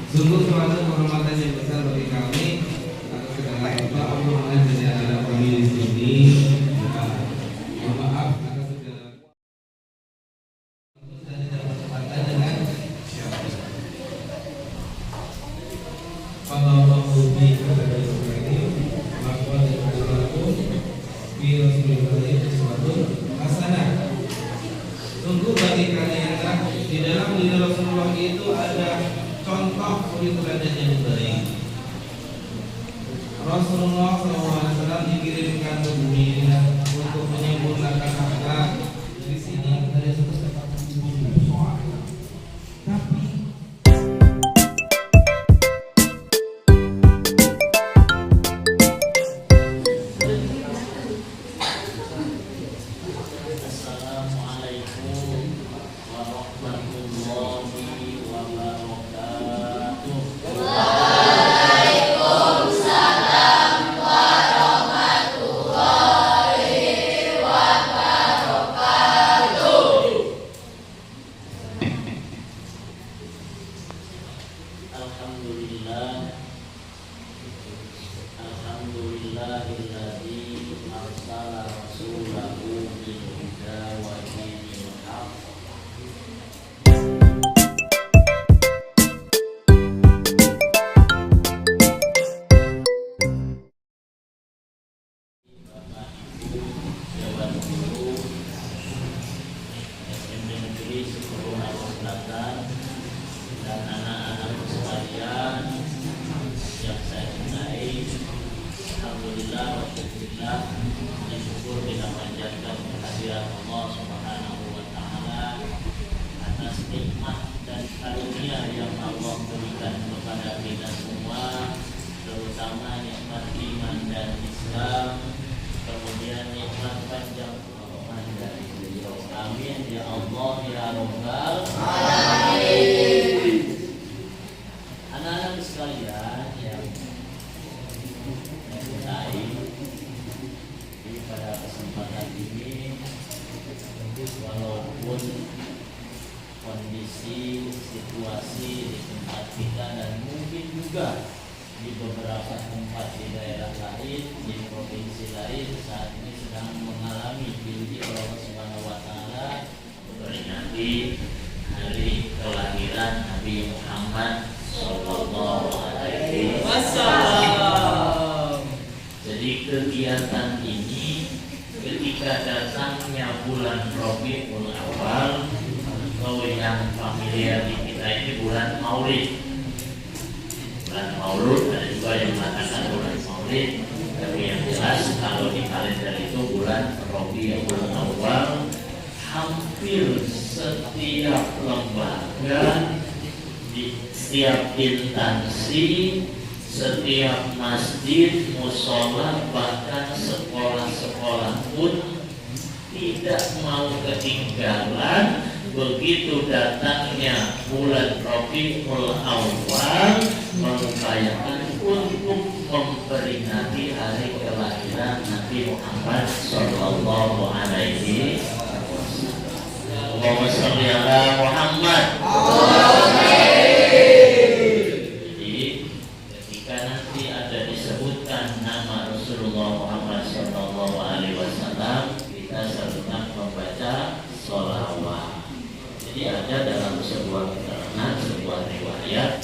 Sungguh suatu kehormatan yang besar bagi kami atas segala Bapak secara kami di sini, mohon maaf atas segala saya tidak bertepatan dengan Bapak Budi kepada ini, Bapak dan Bapak Biro sesuatu hasanah. Tunggu bagi kalian di dalam diri Rasulullah itu ada contoh suri teladan yang baik. Rasulullah SAW dikirimkan ke bumi untuk menyempurnakan akhlak. Di sini ada satu soal. Tapi Assalamualaikum warahmatullahi wabarakatuh. Alhamdulillah, alhamdulillahilladzi arsala rasulahu bil huda wa dinil haqq. Bapak Ibu Dewan Guru SMP Negeri 10 Aceh Selatan dan anak-anak sekalian yang saya cintai, alhamdulillah wa syukurillah, syukur kita panjatkan kehadiran Allah Subhanahu wa taala atas nikmat dan karunia yang Allah berikan kepada kita semua, terutama nikmat iman dan Islam, kemudian nikmat panjang umur dari beliau. Amin ya Allah ya Rabbal alamin. Anak-anak sekalian yang saya cintai, pada kesempatan ini, walaupun kondisi situasi di tempat kita dan mungkin juga di beberapa tempat di daerah lain, di provinsi lain saat ini sedang mengalami diuji oleh Allah Subhanahu wa taala memperingati hari kelahiran Nabi Muhammad sallallahu alaihi wasallam. Jadi kegiatan ini ketika datangnya bulan Rabiul Awal, atau yang familiar di kita ini bulan Maulid. Bulan Maulud ada juga yang mengatakan bulan Maulid, tapi yang jelas kalau di kalender itu bulan Rabiul Awal. Hampir setiap lembaga, di setiap instansi, setiap masjid, musola, bahkan sekolah-sekolah pun tidak mau ketinggalan begitu datangnya bulan Rabiul Awal, mengupayakan untuk memperingati hari kelahiran Nabi Muhammad sallallahu alaihi wasallam. Allahumma sholli ala Muhammad. Jadi ketika nanti ada disebutkan nama Rasulullah Muhammad sallallahu alaihi wasallam, kita serta membaca sholawat. Jadi ada dalam sebuah keterangan, sebuah riwayat,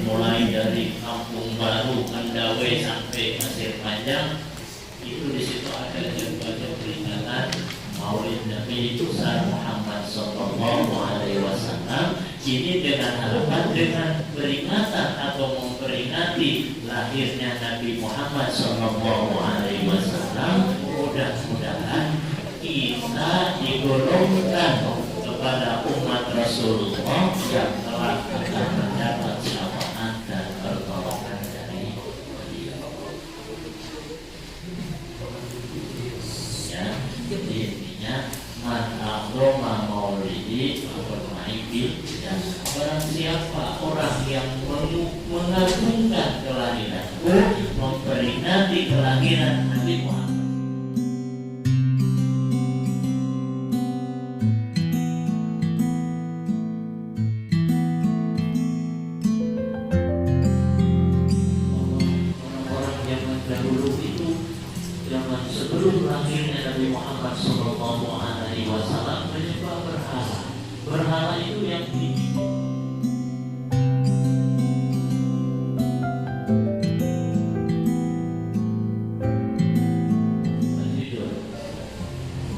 mulai dari Kampung Baru, Mandawe sampai Pasir Panjang, itu di situ ada juga peringatan Maulid Nabi besar Muhammad sallallahu alaihi wasallam. Ini dengan harapan, dengan peringatan atau memperingati lahirnya Nabi Muhammad sallallahu alaihi wasallam, mudah-mudahan kita digolongkan kepada umat Rasulullah yang telah akan mendapat syafaat dan pertolongan dari beliau. Ya, jadi intinya man akroma maulidi ma'ibil, dan barang siapa orang yang mengagungkan kelahiranku, memperingati kelahiran Nabi Muhammad. menyembah berhala. Berhala itu yang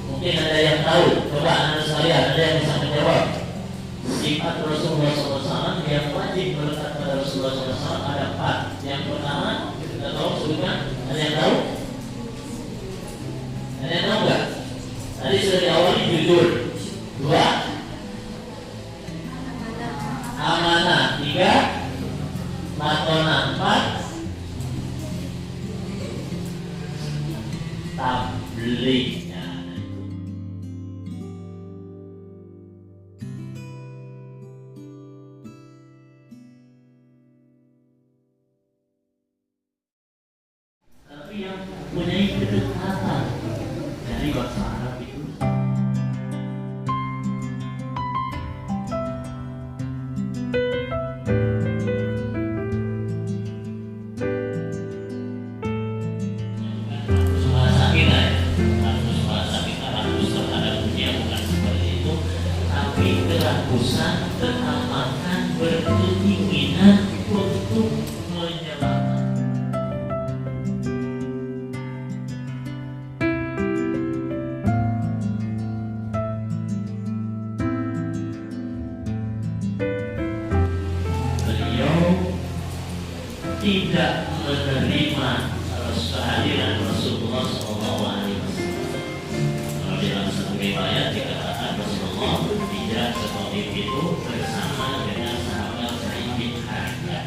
mungkin ada yang tahu. Coba anak sekalian, ada yang bisa menjawab sifat Rasulullah SAW yang wajib melekat pada Rasulullah SAW ada 4. Yang pertama, kita tahu sebutkan. Ada yang tahu? Ada yang tahu nggak? Tadi sudah diawali jujur. 2, amanah. 3, latona. 4, tabligh. Tapi yang punya kedekatan dari bahasa Arab itu kerakusan, ketamakan, berkeinginan untuk menyelamatkan. Beliau tidak menerima kehadiran Rasulullah SAW. Kalau dalam satu riwayat dikatakan Rasulullah tidak ke Taif itu bersama dengan sahabat Sa'id bin Harithah.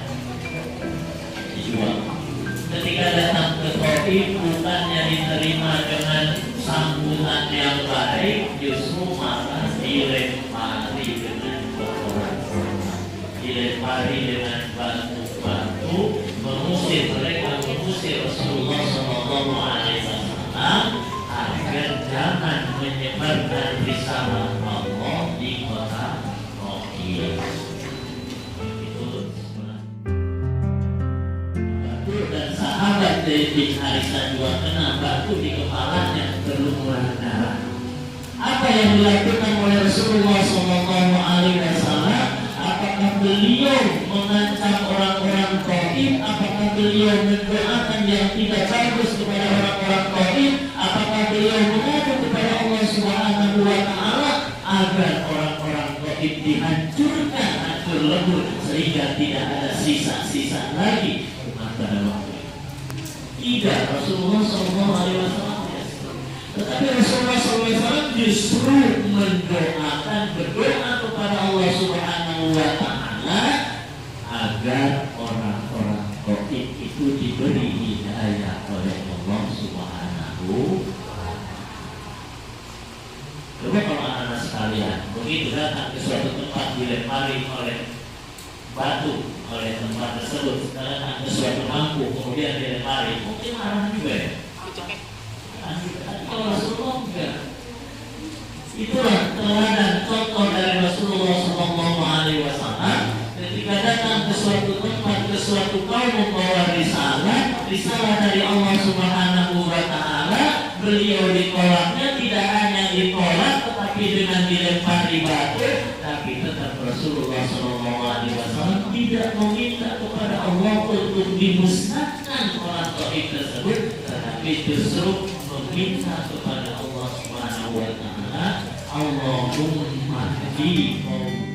Ketika datang ke Taif, bukannya diterima dengan sambutan yang baik, justru malah dilempari dengan kotoran, dilempari dengan batu-batu, mengusir Rasulullah SAW agar jangan menyebarkan risalah Allah di kota Taif. Itu batu, dan sahabat Zaid bin Harithah juga kena batu di kepalanya, berlumuran darah. Apa yang dilakukan oleh Rasulullah SAW? Apakah beliau mengancam orang-orang Taif? Apakah beliau mendoakan yang tidak bagus kepada orang-orang Taif? Apakah beliau mengadu kepada Allah Subhanahu wa Ta'ala agar orang-orang Taif dihancurkan, hancur lebur, sehingga tidak ada sisa-sisa lagi umat pada waktu itu? Tidak, Rasulullah SAW. Tetapi Rasulullah SAW justru mendoakan, berdoa kepada Allah Subhanahu wa Ta'ala agar orang-orang Taif itu diberi hidayah oleh Allah Subhanahu. Coba kalau anak-anak sekalian begitu datang ke suatu tempat dilempari oleh batu oleh tempat tersebut, datang ke suatu lampu kemudian dilempari, mungkin marah juga ya. Kalau Rasulullah enggak. Itulah teladan contoh dari Rasulullah SAW. Ketika datang ke suatu tempat, ke suatu kaum membawa risalah dari Allah Subhanahu wa Ta'ala, beliau ditolaknya tidak hanya ditolak, tetapi dengan dilempari batu, tapi tetap Rasulullah SAW tidak meminta kepada Allah untuk dimusnahkan orang Taif tersebut, tetapi justru meminta kepada Allah Subhanahu wa Ta'ala, Allahumma hdi qaumi.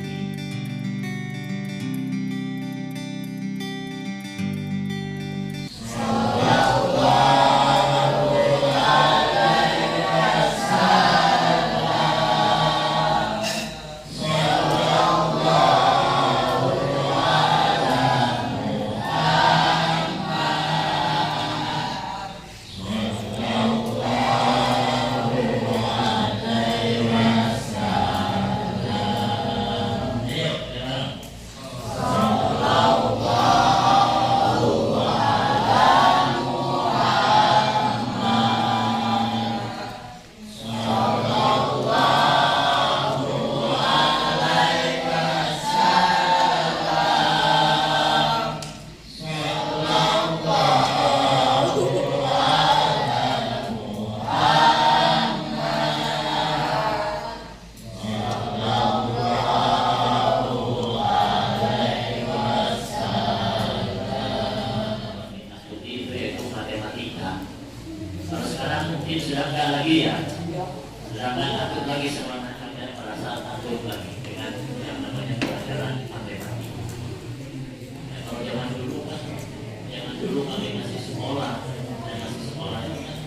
sanggup lagi dengan yang namanya pelajaran matematika. Nah, kalau zaman dulu kami masih sekolah, saya masih sekolah ya kan.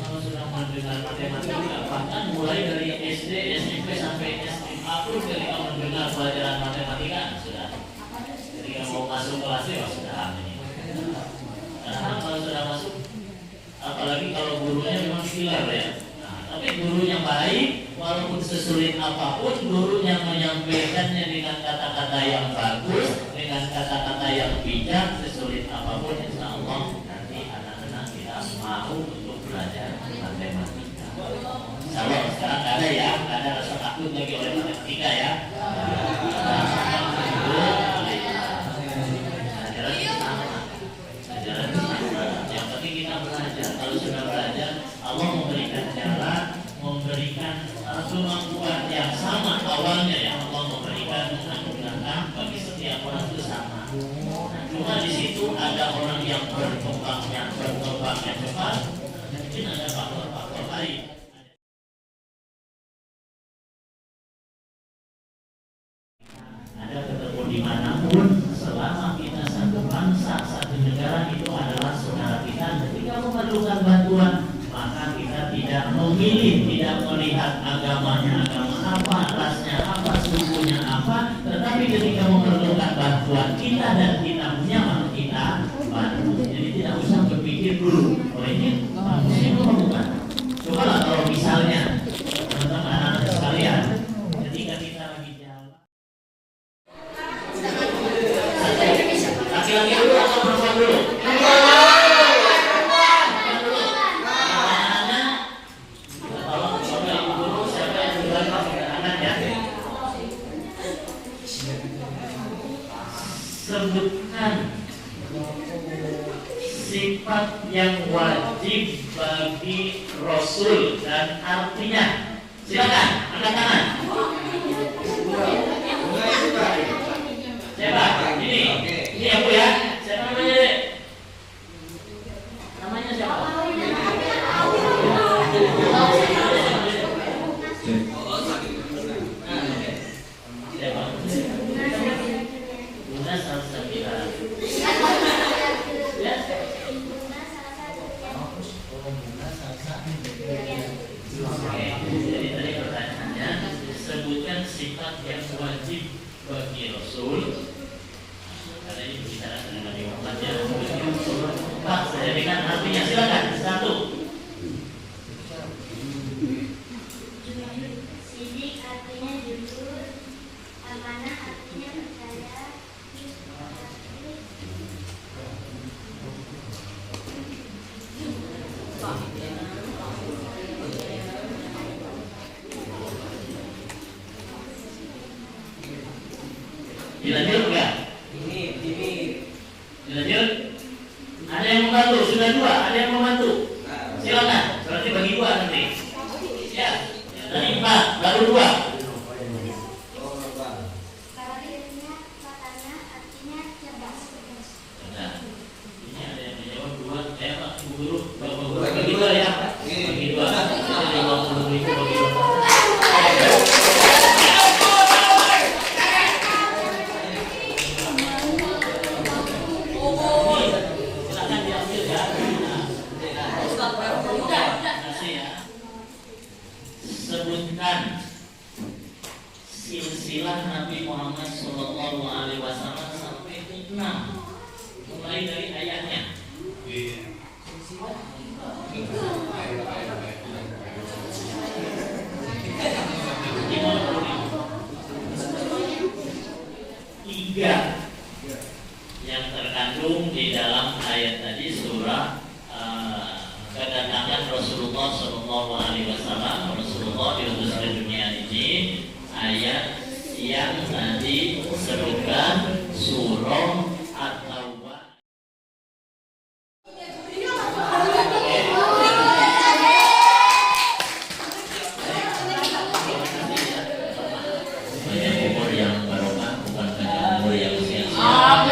Kalau sudah mendengar matematika, bahkan mulai dari SD, SMP sampai SMA pun ketika mendengar pelajaran matematika sudah. Ketika mau masuk kelas ya sudah ini. Karena kalau sudah masuk, apalagi kalau gurunya memang killer ya. Nah, tapi gurunya baik, walaupun sesulit apapun, gurunya menyampaikannya dengan kata-kata yang bagus, dengan kata-kata yang bijak, sesulit apapun, insya Allah nanti anak-anak kita mau untuk belajar matematika. Kalau sekarang nggak ada ya, nggak ada rasa takut lagi oleh matematika ya. Yang penting kita belajar. Kalau sudah belajar, Allah memberikan jalan, memberikan kemampuan yang sama awalnya ya. Allah memberikan anugerah bagi setiap orang itu sama. Nah, cuma di situ ada orang yang berkembangnya cepat, mungkin ada faktor-faktor lain. Ada ketemu dimanapun, selama kita satu bangsa, satu negara itu adalah saudara kita. Ketika memerlukan bantuan, maka kita tidak memilih, tidak melihat agamanya, agama apa, rasnya apa, sukunya apa. Tetapi ketika memerlukan bantuan kita dan kita punya, maka kita bantu. Jadi tidak usah berpikir dulu, oh ini itu bukan. Coba lah kalau misalnya teman-teman anak-anak sekalian, ketika kita lagi jalan, laki-laki dulu atau perempuan dulu? Sebutkan sifat yang wajib bagi Rasul dan artinya. Silakan, angkat tangan. Siapa? Ini aku ya. Siapa namanya dek? Namanya siapa? Bunda Salsabila. Ya? Bunda Salsabila. Jadi tadi pertanyaannya, sebutkan sifat yang wajib bagi Rasul. Karena ini bicara dengan Nabi Muhammad ya. Pak, saya berikan artinya, silakan. Satu. Sidik artinya jujur, amanah artinya percaya, Dilanjut enggak? Dilanjut? Ada yang membantu? Sudah dua, ada yang membantu? Silakan, berarti bagi dua nanti. Ya, dari 4, baru 2. katanya artinya cerdas. Nah, ini ada yang menjawab 2. Pak, Ibu Guru, Bapak Guru, bagi 2 ya. Bagi 2. Jadi 50.000 bagi 2. Sebutkan silsilah Nabi Muhammad Sallallahu Alaihi Wasallam sampai 6, mulai dari ayatnya. Tiga yang terkandung di dalam ayat tadi surah kedatangan Rasulullah Sallallahu Alaihi Wasallam. Rasulullah diutus ke dunia ini, ayat yang tadi sebutkan surah At-Taubah. Banyak umur yang barokah, bukan banyak umur yang sia-sia.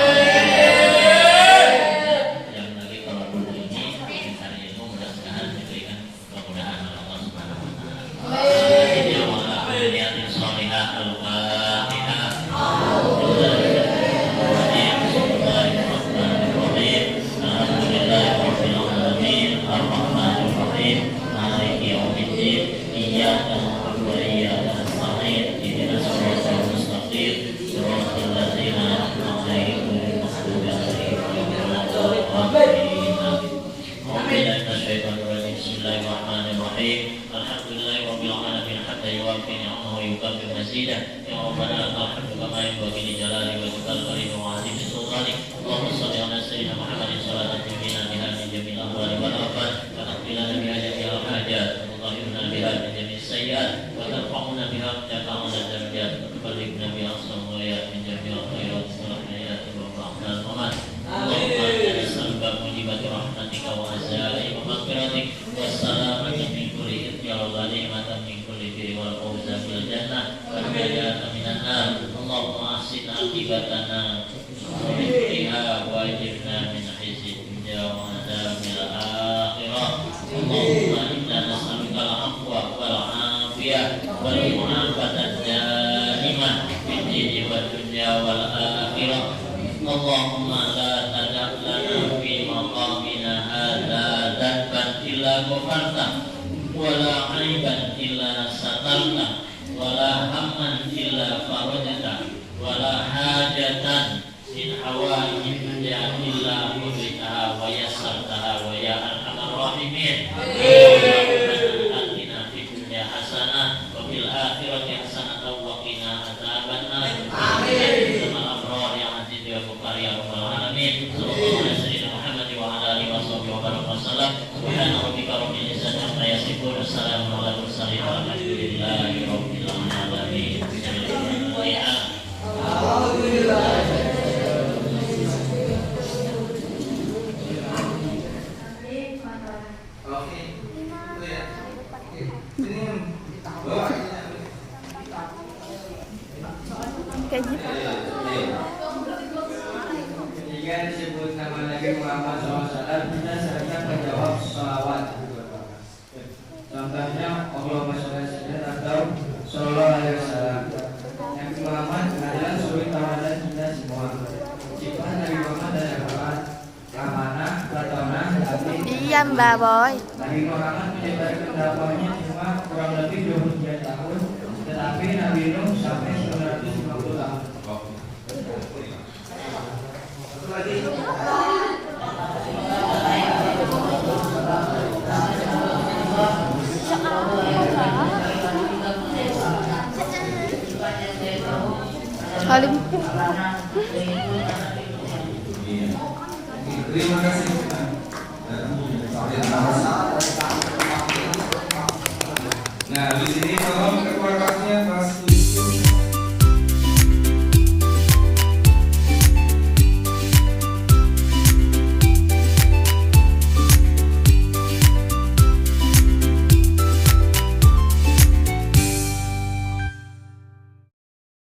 Yang lagi kalau dulu ini mencari ilmu, mudah-mudahan diberikan kemudahan oleh Allah Subhanahu Wa Taala. Jadi Allah niat يوفي نعمه ويكافئ مزيدا يا ربنا لك الحمد كما ينبغي لجلال وجهك الكريم وعظيم سلطانك اللهم صل على سيدنا محمد صلاة تنجينا بها من جميع الأهوال والآفات وتقضي لنا بها جميع الحاجات وتطهرنا بها من جميع السيئات وترفعنا بها عندك أعلى الدرجات وتبلغنا بها أقصى الغايات من جميع الخيرات والحياة والرحمة والممات اللهم إنا نسألك موجبات رحمتك وعزائم مغفرتك والسلامة من كل إثم والغنيمة من كل بر والفوز بالجنة والنجاة من النار اللهم أحسن عاقبتنا ومن وأجرنا من خزي الدنيا وعذاب الآخرة اللهم إنا نسألك العفو والعافية والمعافاة الدائمة في الدين والدنيا والآخرة اللهم لا تدع لنا في مقامنا هذا ذنبا إلا غفرته ولا عيبا إلا سترته ولا هما إلا فرجته ولا حاجة من حوائج الدنيا إلا قضيتها ويسرتها ويا أرحم الراحمين آتنا في الدنيا حسنة وفي الآخرة حسنة وقنا عذاب النار آمين الأبرار يا عزيز يا غفار يا رب العالمين صلى الله على سيدنا محمد وعلى آله وصحبه وبارك وسلم سبحان ربك رب العزة عما يصفون والسلام على المرسلين والحمد لله رب العالمين Kayak gitu. Jika disebut nama Nabi Muhammad SAW kita serta menjawab sholawat. Contohnya Allahumma sholli sayyidina atau Sallallahu Alaihi Wasallam. Nabi Muhammad adalah suri tawanan kita semua. Ciptaan Nabi Muhammad adalah amanah, latonah, tapi Iya Mbak Boy. Nabi Muhammad menyebarkan dakwahnya cuma kurang lebih 23 tahun, tetapi Nabi Nuh sampai 950 tahun. Salim. Terima kasih. Nah, di sini tolong kekuatan